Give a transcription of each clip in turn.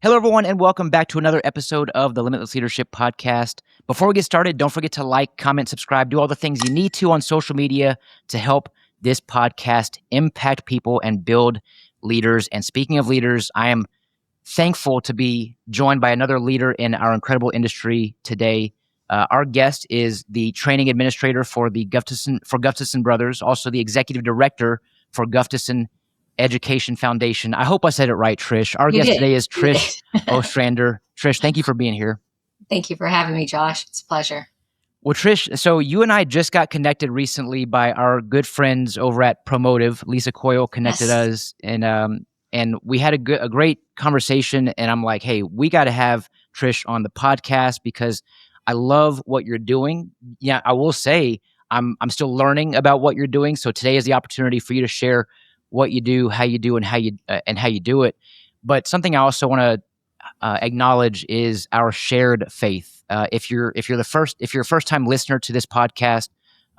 Hello, everyone, and welcome back to another episode of the Limitless Leadership Podcast. Before we get started, don't forget to like, comment, subscribe, do all the things you need to on social media to help this podcast impact people and build leaders. And speaking of leaders, I am thankful to be joined by another leader in our incredible industry today. Our guest is the training administrator for the Gustafson Brothers, also the executive director for Gustafson Education Foundation. I hope I said it right, Trish. Our guest today is Trish Ostrander. Trish, thank you for being here. Thank you for having me, Josh. It's a pleasure. Well, Trish, so you and I just got connected recently by our good friends over at Promotive. Lisa Coyle connected us, and we had a great conversation. And I'm like, hey, we got to have Trish on the podcast because I love what you're doing. Yeah, I will say I'm still learning about what you're doing. So today is the opportunity for you to share what you do, how you do, and how you do it. But something I also want to acknowledge is our shared faith. If you're a first time listener to this podcast,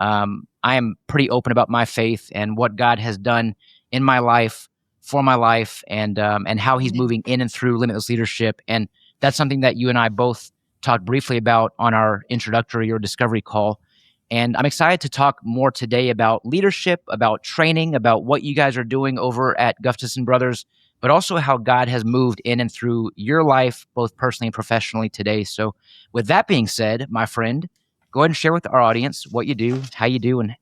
I am pretty open about my faith and what God has done in my life, for my life, and how He's moving in and through Limitless Leadership. And that's something that you and I both talked briefly about on our introductory or discovery call. And I'm excited to talk more today about leadership, about training, about what you guys are doing over at Gustafson Brothers, but also how God has moved in and through your life, both personally and professionally today. So with that being said, my friend, go ahead and share with our audience what you do, how you do, and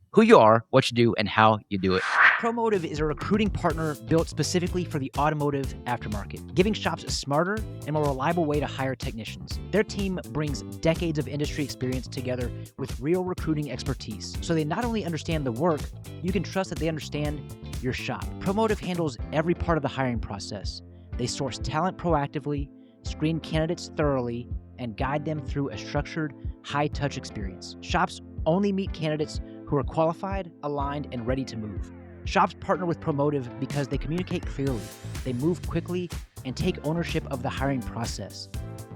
who you are, what you do, and how you do it. Promotive is a recruiting partner built specifically for the automotive aftermarket, giving shops a smarter and more reliable way to hire technicians. Their team brings decades of industry experience together with real recruiting expertise, so they not only understand the work, you can trust that they understand your shop. Promotive handles every part of the hiring process. They source talent proactively, screen candidates thoroughly, and guide them through a structured, high-touch experience. Shops only meet candidates who are qualified, aligned, and ready to move. Shops partner with Promotive because they communicate clearly, they move quickly, and take ownership of the hiring process.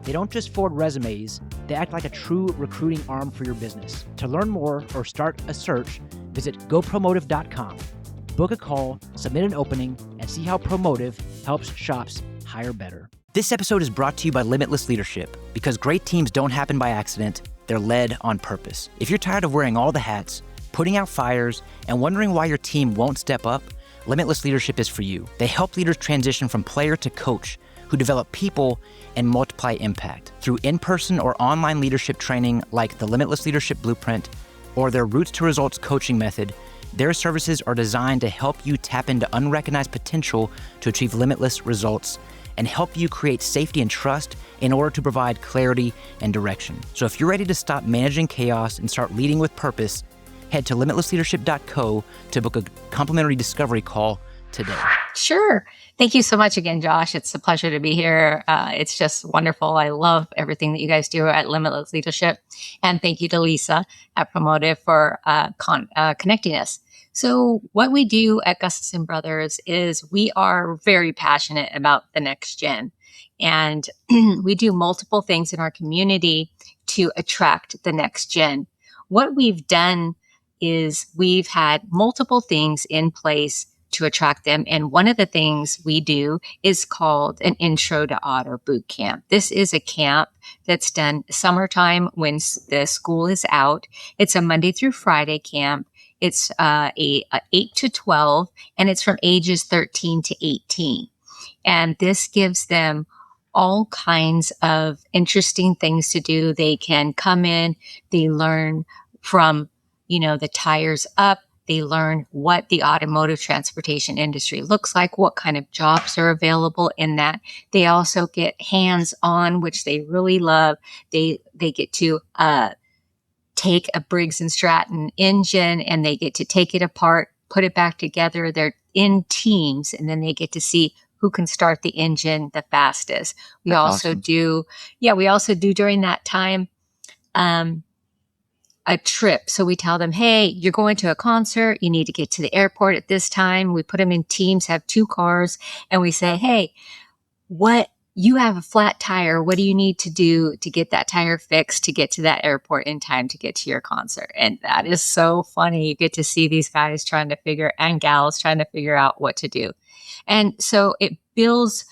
They don't just forward resumes, they act like a true recruiting arm for your business. To learn more or start a search, visit gopromotive.com. Book a call, submit an opening, and see how Promotive helps shops hire better. This episode is brought to you by Limitless Leadership because great teams don't happen by accident, they're led on purpose. If you're tired of wearing all the hats, putting out fires, and wondering why your team won't step up, Limitless Leadership is for you. They help leaders transition from player to coach who develop people and multiply impact. Through in-person or online leadership training like the Limitless Leadership Blueprint or their Roots to Results coaching method, their services are designed to help you tap into unrecognized potential to achieve limitless results and help you create safety and trust in order to provide clarity and direction. So if you're ready to stop managing chaos and start leading with purpose, head to limitlessleadership.co to book a complimentary discovery call today. Sure. Thank you so much again, Josh. It's a pleasure to be here. It's just wonderful. I love everything that you guys do at Limitless Leadership. And thank you to Lisa at Promotive for connecting us. So what we do at Gustafson Brothers is we are very passionate about the next gen. And we do multiple things in our community to attract the next gen. What we've done is we've had multiple things in place to attract them. And one of the things we do is called an Intro to Auto Boot Camp. This is a camp that's done summertime when the school is out. It's a Monday through Friday camp. It's a 8 to 12, and it's from ages 13 to 18. And this gives them all kinds of interesting things to do. They can come in, they learn from the tires up. They learn what the automotive transportation industry looks like, what kind of jobs are available in that. They also get hands-on, which they really love. They get to take a Briggs & Stratton engine and they get to take it apart, put it back together. They're in teams, and then they get to see who can start the engine the fastest. We also do during that time, a trip. So we tell them, hey, you're going to a concert. You need to get to the airport at this time. We put them in teams, have 2 cars, and we say, hey, you have a flat tire. What do you need to do to get that tire fixed to get to that airport in time to get to your concert? And that is so funny. You get to see these guys and gals trying to figure out what to do. And so it builds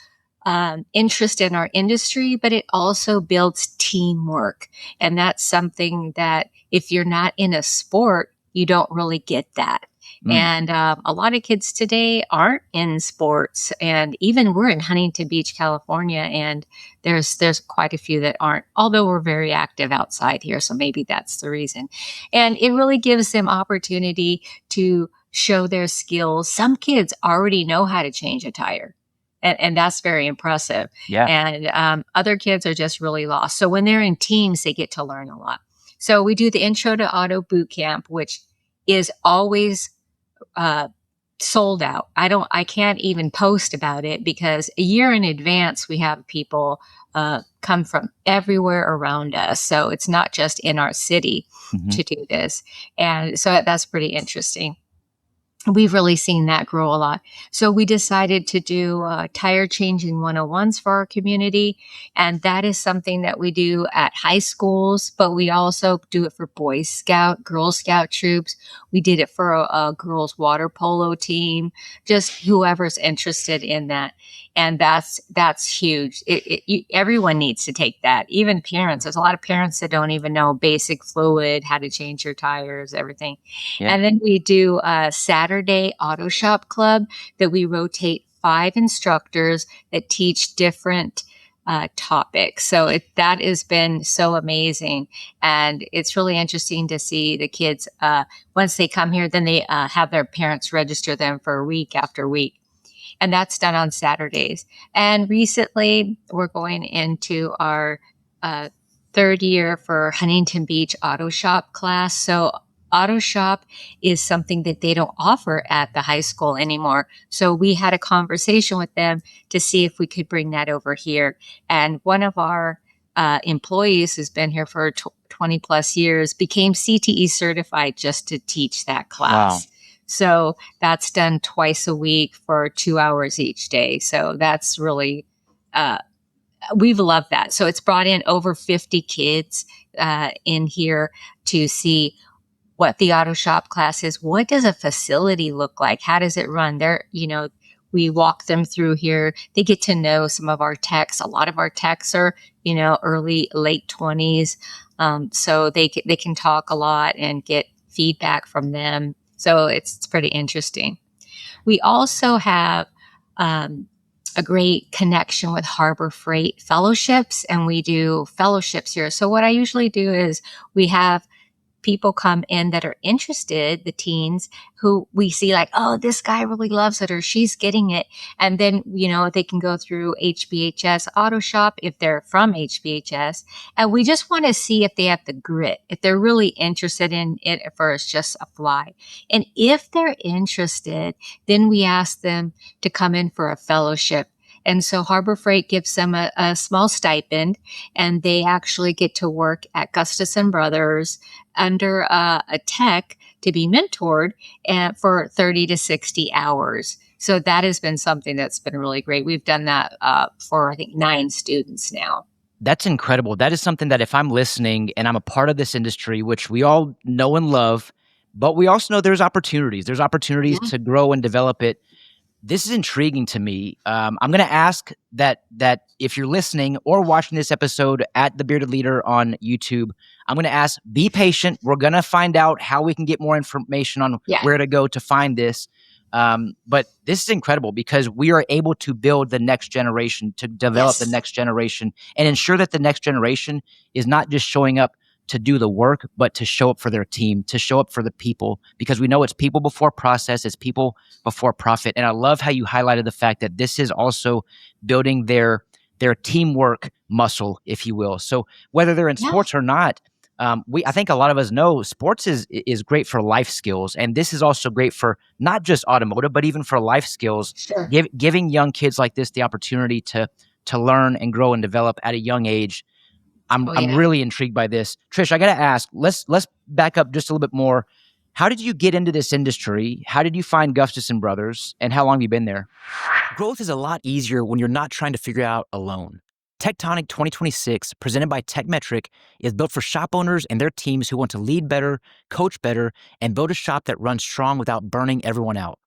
interest in our industry, but it also builds teamwork. And that's something that if you're not in a sport, you don't really get that. Mm, And a lot of kids today aren't in sports, and even we're in Huntington Beach, California, and there's quite a few that aren't. Although we're very active outside here, so maybe that's the reason. And it really gives them opportunity to show their skills. Some kids already know how to change a tire, and that's very impressive. yeah. And other kids are just really lost. So when they're in teams, they get to learn a lot. So we do the Intro to Auto Boot Camp, which is always uh, sold out. I can't even post about it because a year in advance we have people come from everywhere around us. So it's not just in our city Mhm. to do this, and so that's pretty interesting. We've really seen that grow a lot. So we decided to do tire changing 101s for our community. And that is something that we do at high schools, but we also do it for Boy Scout, Girl Scout troops. We did it for a girls water polo team, just whoever's interested in that. And that's huge. Everyone needs to take that, even parents. There's a lot of parents that don't even know basic fluid, how to change your tires, everything. Yeah. And then we do a Saturday auto shop club that we rotate 5 instructors that teach different topics. So that has been so amazing. And it's really interesting to see the kids, once they come here, then they have their parents register them for week after week. And that's done on Saturdays. And recently, we're going into our uh, third year for Huntington Beach Auto Shop class. So auto shop is something that they don't offer at the high school anymore. So we had a conversation with them to see if we could bring that over here. And one of our employees who's been here for 20 plus years became CTE certified just to teach that Wow. class. So that's done twice a week for 2 hours each day. So that's really, uh, we've loved that. So it's brought in over 50 kids in here to see what the auto shop class is. What does a facility look like? How does it run? We walk them through here. They get to know some of our techs. A lot of our techs are, early, late 20s. So they can talk a lot and get feedback from them. So it's pretty interesting. We also have a great connection with Harbor Freight Fellowships, and we do fellowships here. So what I usually do is we have people come in that are interested, the teens who we see like, oh, this guy really loves it or she's getting it. And then, they can go through HBHS Auto Shop if they're from HBHS. And we just want to see if they have the grit, if they're really interested in it at first, just apply. And if they're interested, then we ask them to come in for a fellowship. And so Harbor Freight gives them a small stipend, and they actually get to work at Gustafson Brothers under a tech to be mentored for 30 to 60 hours. So that has been something that's been really great. We've done that for, I think, 9 students now. That's incredible. That is something that if I'm listening and I'm a part of this industry, which we all know and love, but we also know there's opportunities. There's opportunities Yeah. to grow and develop it. This is intriguing to me. I'm going to ask that if you're listening or watching this episode at The Bearded Leader on YouTube, I'm going to ask, be patient. We're going to find out how we can get more information on Yeah. where to go to find this. But this is incredible because we are able to build the next generation, to develop the Yes. next generation, and ensure that the next generation is not just showing up to do the work, but to show up for their team, to show up for the people, because we know it's people before process, it's people before profit. And I love how you highlighted the fact that this is also building their teamwork muscle, if you will. So whether they're in Yeah. sports or not, I think a lot of us know sports is great for life skills, and this is also great for not just automotive, but even for life skills. Sure. Giving young kids like this the opportunity to learn and grow and develop at a young age. Oh, I'm yeah. really intrigued by this. Trish, I got to ask, let's back up just a little bit more. How did you get into this industry? How did you find Gustafson Brothers, and how long have you been there? Growth is a lot easier when you're not trying to figure it out alone. Tectonic 2026, presented by TechMetric, is built for shop owners and their teams who want to lead better, coach better, and build a shop that runs strong without burning everyone out.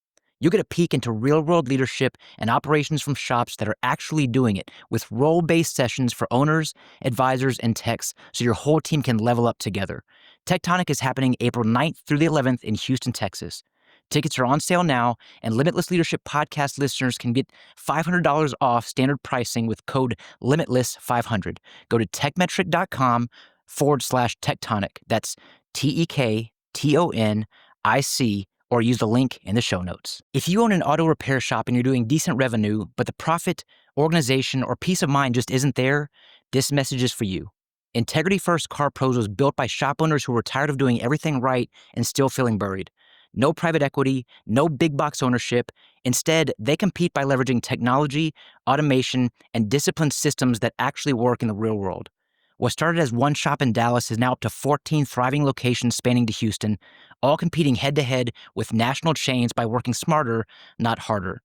You'll get a peek into real-world leadership and operations from shops that are actually doing it, with role-based sessions for owners, advisors, and techs, so your whole team can level up together. Tectonic is happening April 9th through the 11th in Houston, Texas. Tickets are on sale now, and Limitless Leadership podcast listeners can get $500 off standard pricing with code LIMITLESS500. Go to techmetric.com/tectonic. That's TEKTONIC, or use the link in the show notes. If you own an auto repair shop and you're doing decent revenue, but the profit, organization, or peace of mind just isn't there, this message is for you. Integrity First Car Pros was built by shop owners who were tired of doing everything right and still feeling buried. No private equity, no big box ownership. Instead, they compete by leveraging technology, automation, and disciplined systems that actually work in the real world. What started as one shop in Dallas is now up to 14 thriving locations spanning to Houston, all competing head-to-head with national chains by working smarter, not harder.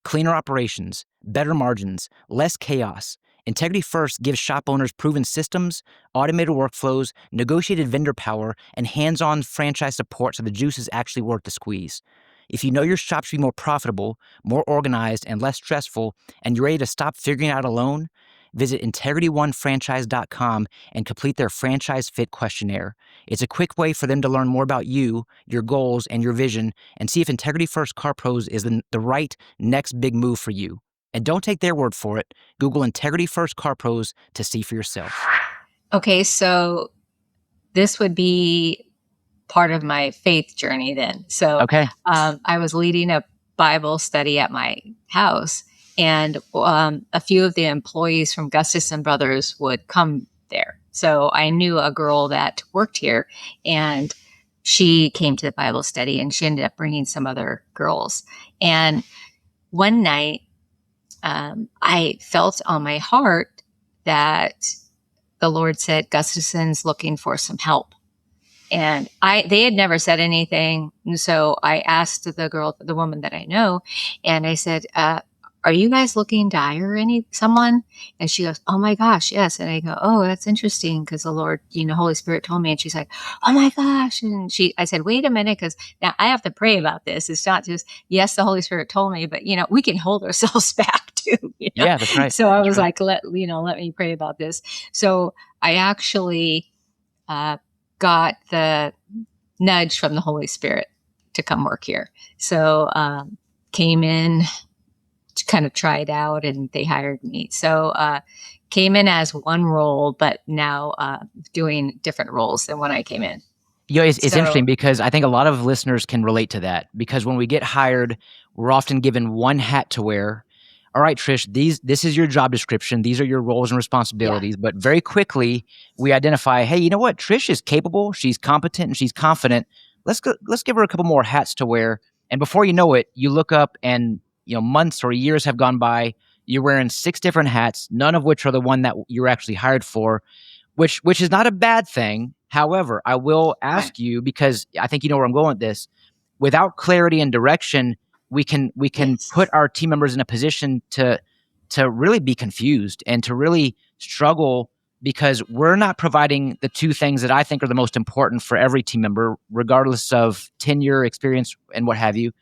Cleaner operations, better margins, less chaos. Integrity First gives shop owners proven systems, automated workflows, negotiated vendor power, and hands-on franchise support so the juice is actually worth the squeeze. If you know your shop should be more profitable, more organized, and less stressful, and you're ready to stop figuring it out alone, visit integrityoneFranchise.com and complete their franchise fit questionnaire. It's a quick way for them to learn more about you, your goals, and your vision, and see if Integrity First Car Pros is the right next big move for you. And don't take their word for it. Google Integrity First Car Pros to see for yourself. Okay, so this would be part of my faith journey then. So Okay. I was leading a Bible study at my house, and a few of the employees from Gustafson Brothers would come there. So I knew a girl that worked here, and she came to the Bible study, and she ended up bringing some other girls. And one night, I felt on my heart that the Lord said, Gustafson's looking for some help. And they had never said anything. And so I asked the woman that I know, and I said, are you guys looking to hire someone? And she goes, oh my gosh, yes. And I go, oh, that's interesting, because the Lord, Holy Spirit told me. And she's like, oh my gosh. And I said, wait a minute, because now I have to pray about this. It's not just, yes, the Holy Spirit told me, but we can hold ourselves back too. Yeah, that's right. So I was like, let me pray about this. So I actually got the nudge from the Holy Spirit to come work here. So came in to kind of try it out, and they hired me. So came in as one role, but now doing different roles than when I came in. It's interesting because I think a lot of listeners can relate to that, because when we get hired, we're often given one hat to wear. All right, Trish, this is your job description. These are your roles and responsibilities. Yeah. But very quickly, we identify, hey, you know what? Trish is capable. She's competent and she's confident. Let's give her a couple more hats to wear. And before you know it, you look up and months or years have gone by. You're wearing 6 different hats, none of which are the one that you're actually hired for, which is not a bad thing. However, I will ask you, because I think you know where I'm going with this. Without clarity and direction, we can yes. put our team members in a position to really be confused and to really struggle, because we're not providing the 2 things that I think are the most important for every team member, regardless of tenure, experience, and what have you.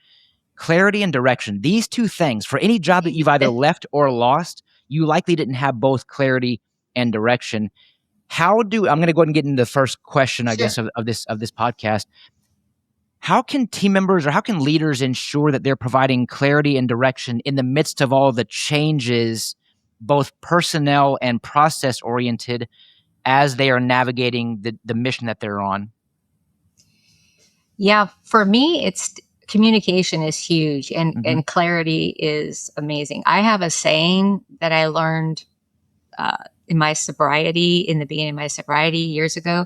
Clarity and direction. These 2 things, for any job that you've either left or lost, you likely didn't have both clarity and direction. I'm going to go ahead and get into the first question, I guess, of this podcast. How can team members, or how can leaders ensure that they're providing clarity and direction in the midst of all the changes, both personnel and process oriented, as they are navigating the mission that they're on? Yeah, for me, communication is huge, and clarity is amazing. I have a saying that I learned in the beginning of my sobriety years ago,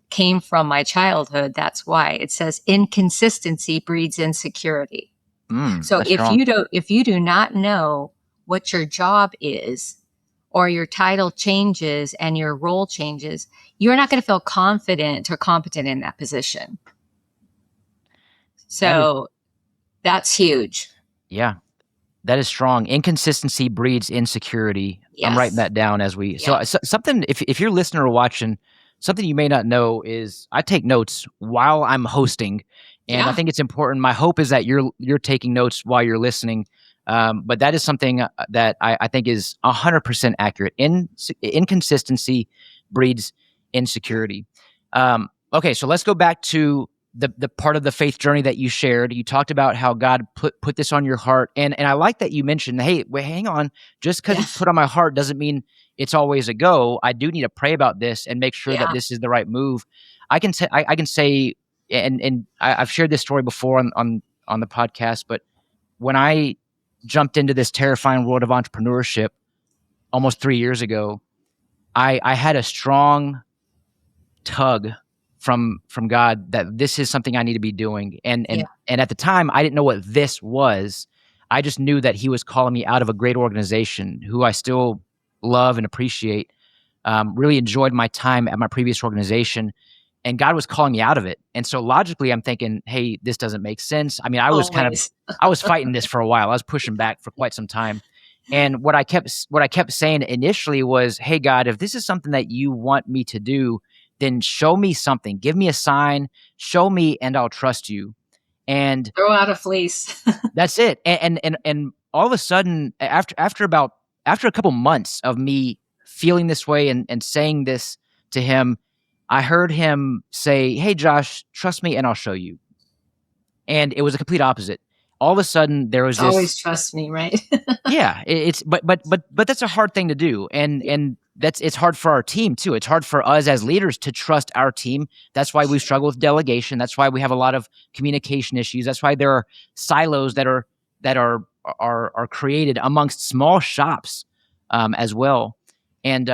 came from my childhood. That's why it says inconsistency breeds insecurity. So if you do not know what your job is, or your title changes and your role changes, you're not going to feel confident or competent in that position. So that's huge. Yeah, that is strong. Inconsistency breeds insecurity. Yes. I'm writing that down as we. Yeah. So something, if you're listening or watching, something you may not know is I take notes while I'm hosting, And I Yeah. think it's important. My hope is that you're taking notes while you're listening. But that is something that I think is 100% accurate. Inconsistency breeds insecurity. Okay, so let's go back to the part of the faith journey that you shared. You talked about how God put this on your heart, and I like that you mentioned, hey, wait, hang on, just because Yeah. it's put on my heart doesn't mean it's always a go. I do need to pray about this and make sure that Yeah. this is the right move. I can say, and I've shared this story before on the podcast, but when I jumped into this terrifying world of entrepreneurship almost 3 years ago, I had a strong tug from God that this is something I need to be doing. Yeah. And at the time I didn't know what this was. I just knew that he was calling me out of a great organization who I still love and appreciate. Really enjoyed my time at my previous organization, and God was calling me out of it. And so logically I'm thinking, hey, this doesn't make sense. I mean, Always. I was fighting this for a while. I was pushing back for quite some time. And what I kept saying initially was, hey God, if this is something that you want me to do, then show me something. Give me a sign, show me, and I'll trust you. And Throw out a fleece. that's it. And all of a sudden, after a couple months of me feeling this way and saying this to him, I heard him say, "Hey Josh, trust me and I'll show you." And it was a complete opposite. All of a sudden there was It's this. always trust me, right? Yeah, it's but that's a hard thing to do, and that's it's hard for our team too. It's hard for us as leaders to trust our team. That's why we struggle with delegation. That's why we have a lot of communication issues. That's why there are silos that are created amongst small shops as well. And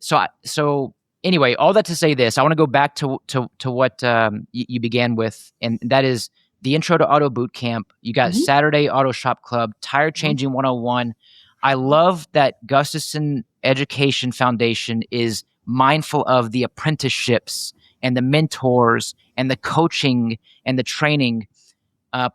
so anyway, all that to say this, I want to go back to what you began with, and that is the Intro to Auto Boot Camp. You got Mhm. Saturday Auto Shop Club, Tire Mhm. Changing 101. I love that Gustafson Education Foundation is mindful of the apprenticeships and the mentors and the coaching and the training.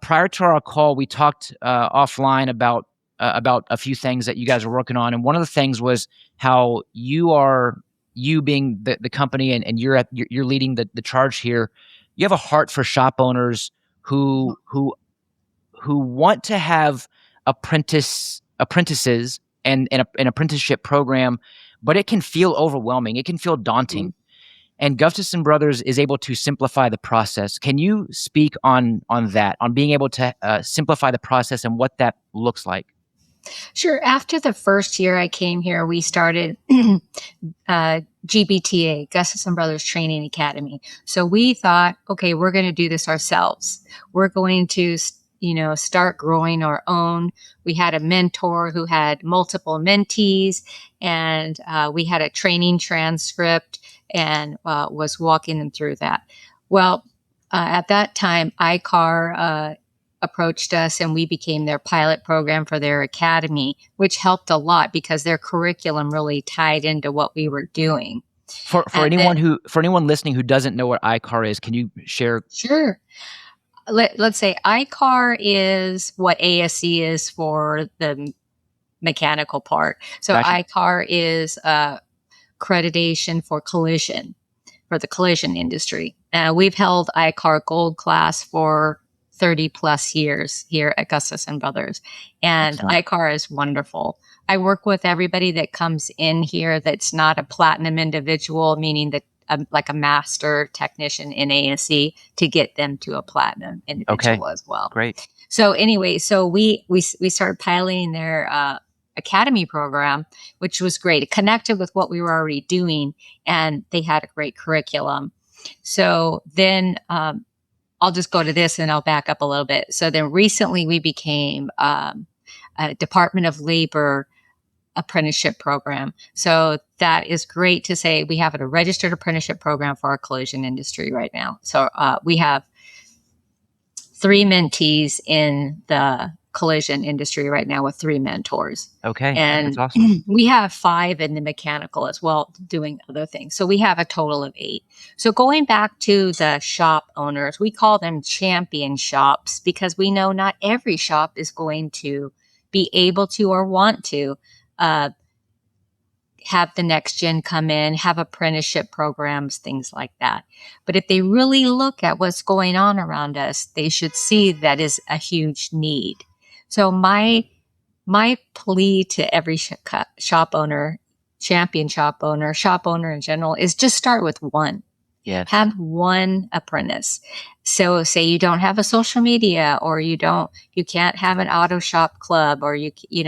Prior to our call, we talked offline about a few things that you guys are working on, and one of the things was how you being the company, and you're leading the charge here. You have a heart for shop owners who want to have apprentices and an apprenticeship program, but it can feel overwhelming. It can feel Mhm. daunting. And Gustafson Brothers is able to simplify the process. Can you speak on that, on being able to simplify the process and what that looks like? Sure. After the first year I came here, we started GBTA, Gustafson Brothers Training Academy. So we thought, okay, we're going to do this ourselves. We're going to, start growing our own. We had a mentor who had multiple mentees, and we had a training transcript and was walking them through that. Well, at that time, ICAR approached us and we became their pilot program for their academy, which helped a lot because their curriculum really tied into what we were doing. For And then, anyone listening who doesn't know what iCar is, can you share? sure, let's say ICAR is what ASC is for the mechanical part. So Gotcha. ICAR is accreditation for the collision industry. We've held ICAR Gold class for 30 plus years here at Gustafson Brothers. And Excellent. ICAR is wonderful. I work with everybody that comes in here that's not a platinum individual, meaning that like a master technician in ASC, to get them to a platinum Okay. individual as well. Great. So anyway, so we started piloting their academy program, which was great. It connected with what we were already doing, and they had a great curriculum. So then I'll just go to this and I'll back up a little bit. So then recently we became a Department of Labor apprenticeship program. So that is great to say we have a registered apprenticeship program for our collision industry right now. So we have 3 mentees in the collision industry right now with 3 mentors. Okay. That's And awesome. we have 5 in the mechanical as well, doing other things. So we have a total of 8. So going back to the shop owners, we call them champion shops because we know not every shop is going to be able to or want to have the next gen come in, have apprenticeship programs, things like that. But if they really look at what's going on around us, they should see that is a huge need. So my plea to every shop owner, champion shop owner in general, is just start with one. Yes. Have one apprentice. So say you don't have a social media, or you can't have an auto shop club, or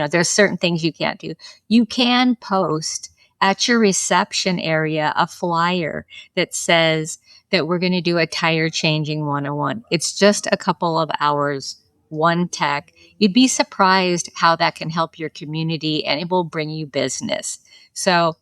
there's certain things you can't do. You can post at your reception area a flyer that says that we're going to do a tire changing 101. It's just a couple of hours, one tech. You'd be surprised how that can help your community, and it will bring you business. So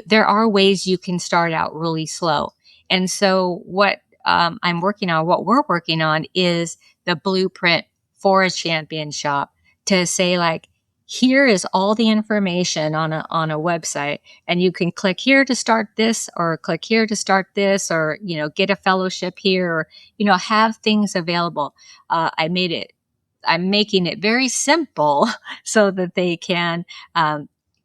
there are ways you can start out really slow. And so what what we're working on is the blueprint for a champion shop, to say, like, here is all the information on a website, and you can click here to start this, or click here to start this, or, get a fellowship here, or, have things available. I'm making it very simple so that they can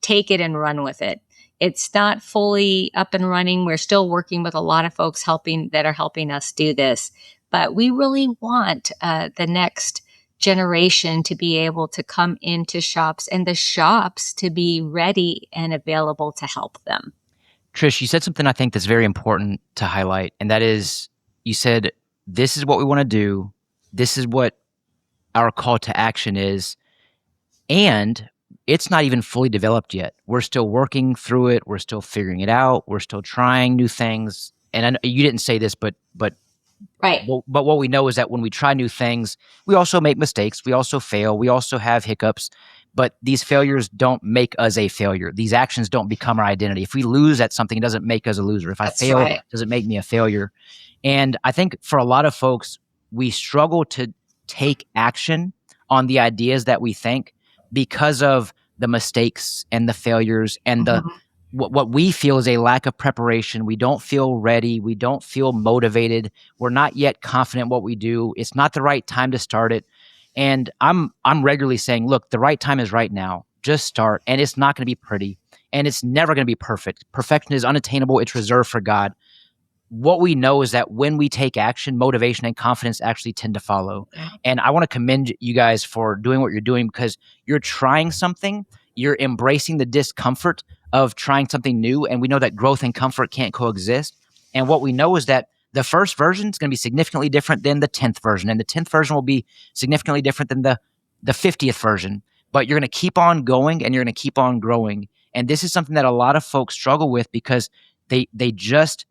take it and run with it. It's not fully up and running. We're still working with a lot of folks that are helping us do this. But we really want the next generation to be able to come into shops, and the shops to be ready and available to help them. Trish, you said something I think that's very important to highlight, and that is, you said, this is what we want to do. This is what our call to action is. And it's not even fully developed yet. We're still working through it. We're still figuring it out. We're still trying new things. And I know you didn't say this, but right. But what we know is that when we try new things, we also make mistakes. We also fail. We also have hiccups. But these failures don't make us a failure. These actions don't become our identity. If we lose at something, it doesn't make us a loser. If I fail, it doesn't make me a failure. And I think for a lot of folks, we struggle to take action on the ideas that we think, because of the mistakes and the failures and what we feel is a lack of preparation. We don't feel ready. We don't feel motivated. We're not yet confident what we do. It's not the right time to start it. And I'm regularly saying, look, the right time is right now. Just start. And it's not going to be pretty. And it's never going to be perfect. Perfection is unattainable. It's reserved for God. What we know is that when we take action, motivation and confidence actually tend to follow. And I want to commend you guys for doing what you're doing, because you're trying something, you're embracing the discomfort of trying something new. And we know that growth and comfort can't coexist. And what we know is that the first version is going to be significantly different than the 10th version. And the 10th version will be significantly different than the 50th version. But you're going to keep on going, and you're going to keep on growing. And this is something that a lot of folks struggle with, because they just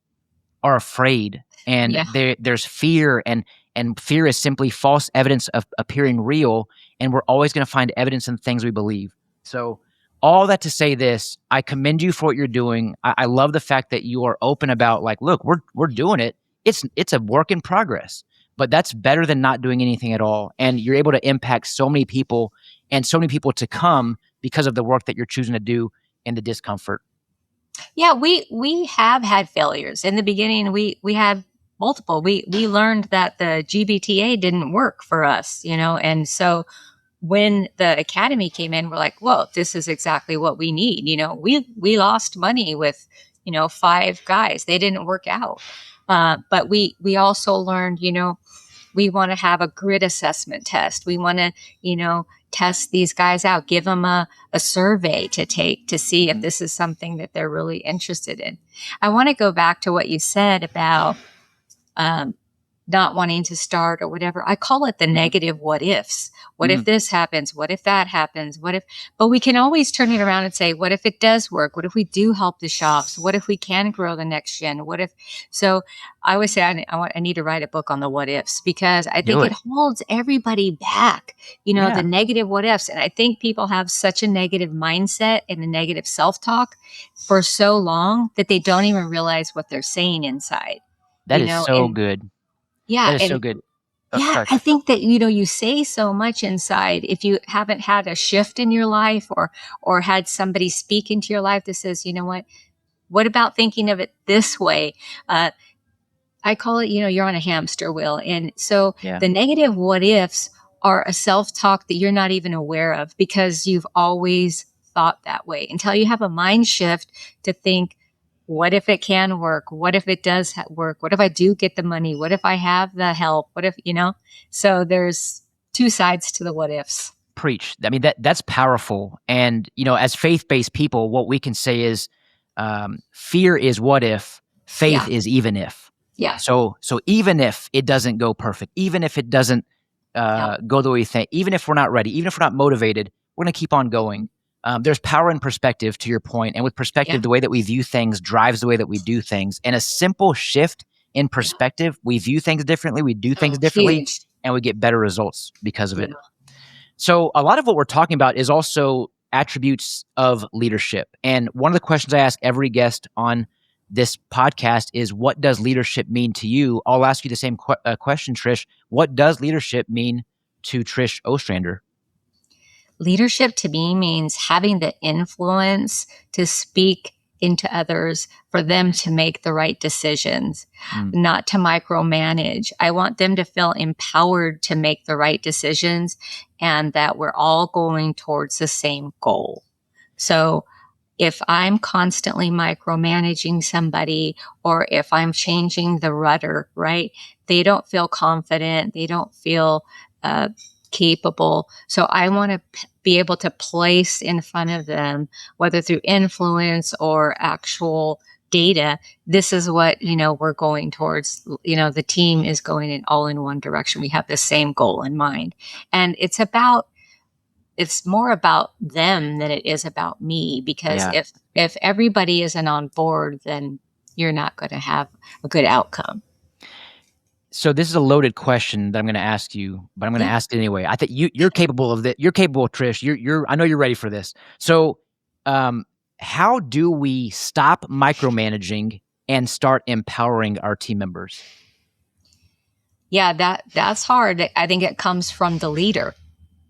are afraid, and there's fear, and fear is simply false evidence of appearing real, and we're always going to find evidence in things we believe. So all that to say this, I commend you for what you're doing. I love the fact that you are open about, like, look, we're doing it. It's a work in progress, but that's better than not doing anything at all. And you're able to impact so many people, and so many people to come, because of the work that you're choosing to do and the discomfort. Yeah, we have had failures. In the beginning, we had multiple. We learned that the GBTA didn't work for us, and so when the academy came in, we're like, whoa, this is exactly what we need. We lost money with, 5 guys. They didn't work out. But we also learned, we want to have a grid assessment test. We want to, test these guys out, give them a survey to take to see if this is something that they're really interested in. I want to go back to what you said about not wanting to start or whatever. I call it the negative what ifs. What if this happens? What if that happens? But we can always turn it around and say, what if it does work? What if we do help the shops? What if we can grow the next gen? So I always say, I need to write a book on the what ifs, because I think it holds everybody back, the negative what ifs. And I think people have such a negative mindset and a negative self-talk for so long that they don't even realize what they're saying inside. That is so good. Yeah. That is so good. I think that, you say so much inside. If you haven't had a shift in your life, or had somebody speak into your life that says, what about thinking of it this way? I call it, you're on a hamster wheel. And so the negative what ifs are a self-talk that you're not even aware of, because you've always thought that way, until you have a mind shift to think, what if it can work? What if it does work? What if I do get the money? What if I have the help? What if, so there's two sides to the what ifs. Preach. I mean, that's powerful. And, as faith-based people, what we can say is, fear is what if, faith is even if. Yeah. So even if it doesn't go perfect, even if it doesn't go the way you think, even if we're not ready, even if we're not motivated, we're going to keep on going. There's power in perspective, to your point. And with perspective, the way that we view things drives the way that we do things. And a simple shift in perspective, we view things differently, we do things differently, huge. And we get better results because of it. So a lot of what we're talking about is also attributes of leadership. And one of the questions I ask every guest on this podcast is, what does leadership mean to you? I'll ask you the same question, Trish. What does leadership mean to Trish Ostrander? Leadership to me means having the influence to speak into others, for them to make the right decisions, not to micromanage. I want them to feel empowered to make the right decisions, and that we're all going towards the same goal. So if I'm constantly micromanaging somebody, or if I'm changing the rudder, right, they don't feel confident. They don't feel capable. So I want to be able to place in front of them, whether through influence or actual data, this is what, we're going towards. The team is going in all in one direction. We have the same goal in mind. And it's more about them than it is about me, because if everybody isn't on board, then you're not going to have a good outcome. So this is a loaded question that I'm going to ask you, but I'm going to ask it anyway. I think you're capable of that. You're capable, Trish. I know you're ready for this. So, how do we stop micromanaging and start empowering our team members? Yeah, that's hard. I think it comes from the leader,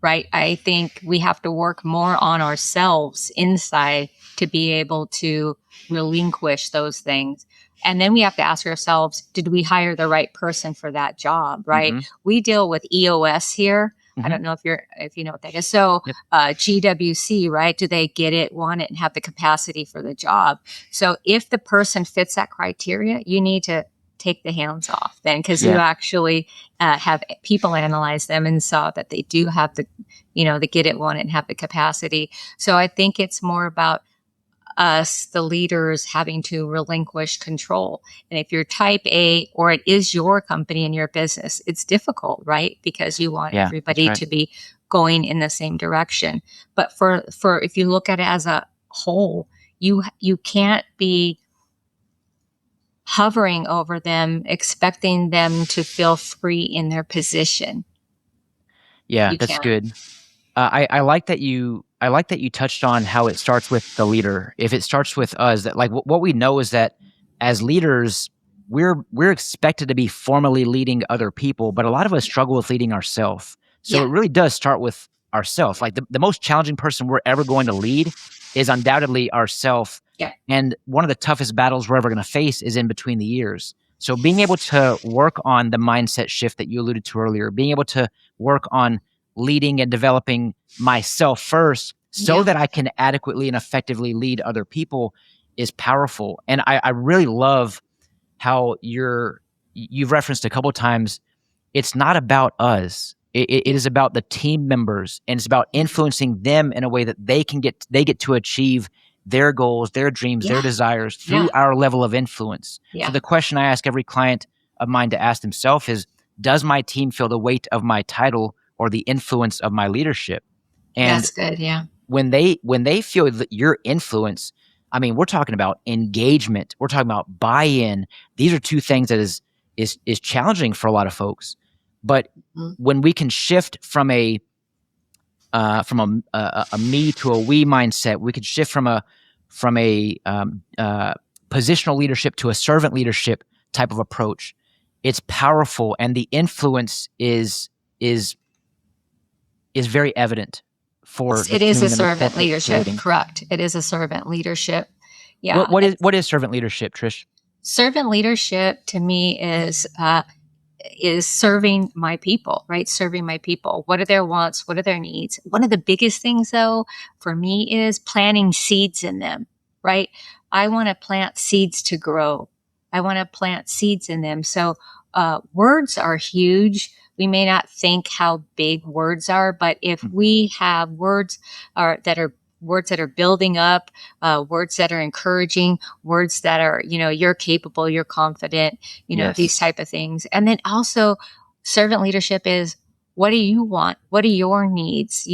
right? I think we have to work more on ourselves inside to be able to relinquish those things. And then we have to ask ourselves, did we hire the right person for that job, right? Mm-hmm. We deal with EOS here. Mm-hmm. I don't know if you know what that is. So GWC, right? Do they get it, want it, and have the capacity for the job? So if the person fits that criteria, you need to take the hands off then, because you actually have people analyze them and saw that they do have the get it, want it, and have the capacity. So I think it's more about us, the leaders, having to relinquish control. And if you're type A, or it is your company and your business, it's difficult, right? Because you want everybody to be going in the same direction. But for if you look at it as a whole, you can't be hovering over them, expecting them to feel free in their position. Yeah, that's good. I like that you touched on how it starts with the leader. If it starts with us, that like what we know is that as leaders, we're expected to be formally leading other people, but a lot of us struggle with leading ourselves. So it really does start with ourselves. Like the most challenging person we're ever going to lead is undoubtedly ourselves. Yeah. And one of the toughest battles we're ever going to face is in between the ears. So being able to work on the mindset shift that you alluded to earlier, being able to work on leading and developing myself first so that I can adequately and effectively lead other people is powerful. And I really love how you've referenced a couple of times, it's not about us. It is about the team members, and it's about influencing them in a way that they get to achieve their goals, their dreams, their desires through our level of influence. So the question I ask every client of mine to ask themselves is, does my team feel the weight of my title or the influence of my leadership? And that's good. Yeah. When they feel that your influence, I mean, we're talking about engagement. We're talking about buy-in. These are two things that is challenging for a lot of folks. But when we can shift from a me to a we mindset, we could shift from a positional leadership to a servant leadership type of approach. It's powerful, and the influence is very evident. It is a servant leadership, correct? It is a servant leadership. Yeah. What is servant leadership, Trish? Servant leadership to me is is serving my people, right? Serving my people. What are their wants? What are their needs? One of the biggest things, though, for me is planting seeds in them, right? I want to plant seeds to grow. I want to plant seeds in them. So words are huge. We may not think how big words are, but if we have words that are building up, words that are encouraging, words that are, you're capable, you're confident, Yes. these type of things. And then also servant leadership is, what do you want? What are your needs?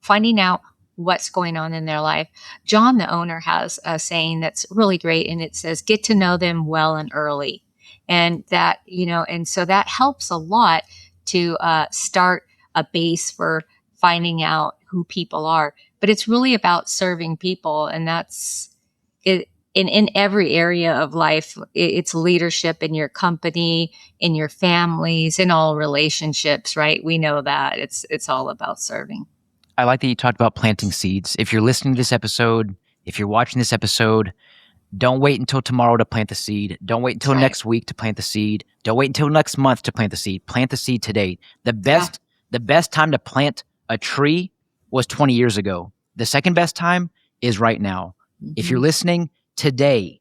Finding out what's going on in their life. John, the owner, has a saying that's really great, and it says, get to know them well and early. And that, and so that helps a lot to start a base for finding out who people are. But it's really about serving people. And that's it. In every area of life, it's leadership in your company, in your families, in all relationships, right? We know that it's all about serving. I like that you talked about planting seeds. If you're listening to this episode, if you're watching this episode, don't wait until tomorrow to plant the seed. Don't wait until next week to plant the seed. Don't wait until next month to plant the seed. Plant the seed today. The best time to plant a tree was 20 years ago. The second best time is right now. Mm-hmm. If you're listening today,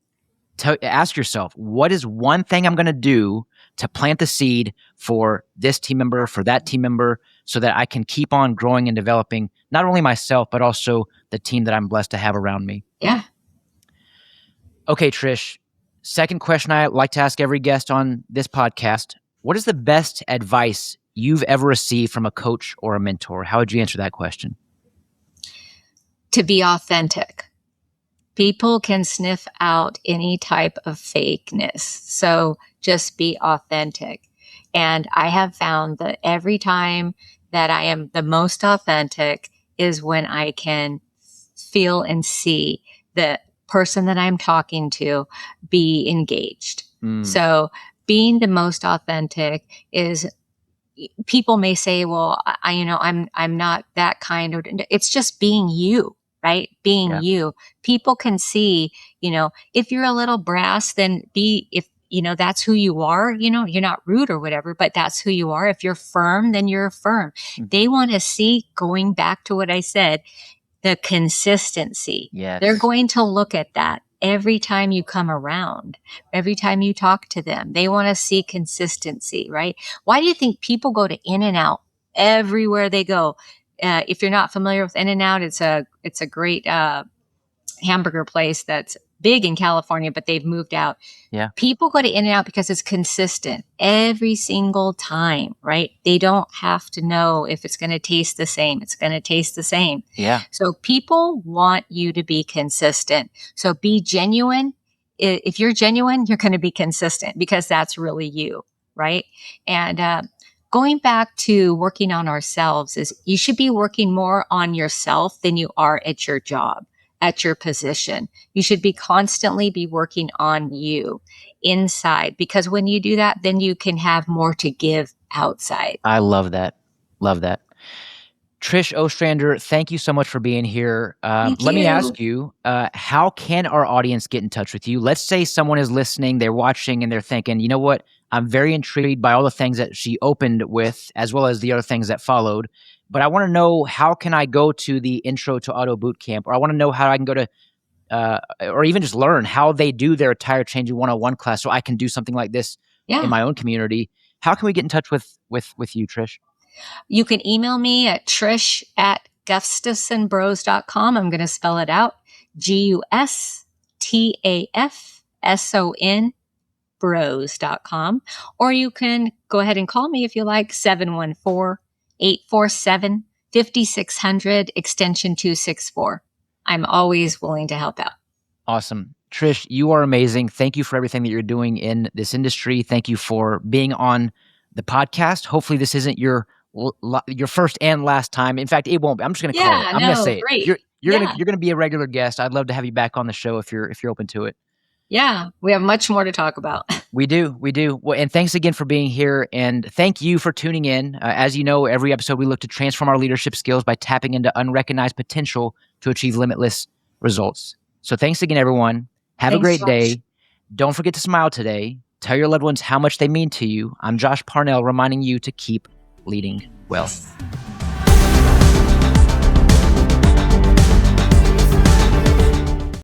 ask yourself, what is one thing I'm going to do to plant the seed for this team member, for that team member, so that I can keep on growing and developing not only myself, but also the team that I'm blessed to have around me. Yeah. Okay, Trish, second question I like to ask every guest on this podcast. What is the best advice you've ever received from a coach or a mentor? How would you answer that question? To be authentic. People can sniff out any type of fakeness. So just be authentic. And I have found that every time that I am the most authentic is when I can feel and see the person that I'm talking to be engaged. So being the most authentic is, people may say, well, I'm not that kind of, it's just being you, right? Being you. People can see, if you're a little brass, then that's who you are, you're not rude or whatever, but that's who you are. If you're firm, then you're firm. Mm-hmm. They want to see, going back to what I said, the consistency. Yes. They're going to look at that every time you come around, every time you talk to them. They want to see consistency, right? Why do you think people go to In-N-Out everywhere they go? If you're not familiar with In-N-Out, it's a great hamburger place that's big in California, but they've moved out. Yeah. People go to In-N-Out because it's consistent every single time, right? They don't have to know if it's going to taste the same. It's going to taste the same. Yeah. So people want you to be consistent. So be genuine. If you're genuine, you're going to be consistent because that's really you, right? And going back to working on ourselves is, you should be working more on yourself than you are at your job, at your position. You should be constantly be working on you inside, because when you do that, then you can have more to give outside. I love that. Love that. Trish Ostrander, thank you so much for being here. Let me ask you, how can our audience get in touch with you? Let's say someone is listening, they're watching, and they're thinking, you know what? I'm very intrigued by all the things that she opened with, as well as the other things that followed. But I want to know, how can I go to the Intro to Auto Bootcamp? Or I want to know how I can go to, or even just learn how they do their tire changing 101 class, so I can do something like this in my own community. How can we get in touch with you, Trish? You can email me at trish@gustafsonbros.com. I'm going to spell it out. GUSTAFSON bros.com. Or you can go ahead and call me if you like, 714-847-5600 extension 264. I'm always willing to help out. Awesome. Trish, you are amazing. Thank you for everything that you're doing in this industry. Thank you for being on the podcast. Hopefully this isn't your first and last time. In fact, it won't be. I'm just going to call it. I'm going to say great. it. You're going to be a regular guest. I'd love to have you back on the show if you're open to it. Yeah, we have much more to talk about. We do. Well, and thanks again for being here. And thank you for tuning in. As you know, every episode we look to transform our leadership skills by tapping into unrecognized potential to achieve limitless results. So thanks again, everyone. Have a great day. Don't forget to smile today. Tell your loved ones how much they mean to you. I'm Josh Parnell, reminding you to keep leading well.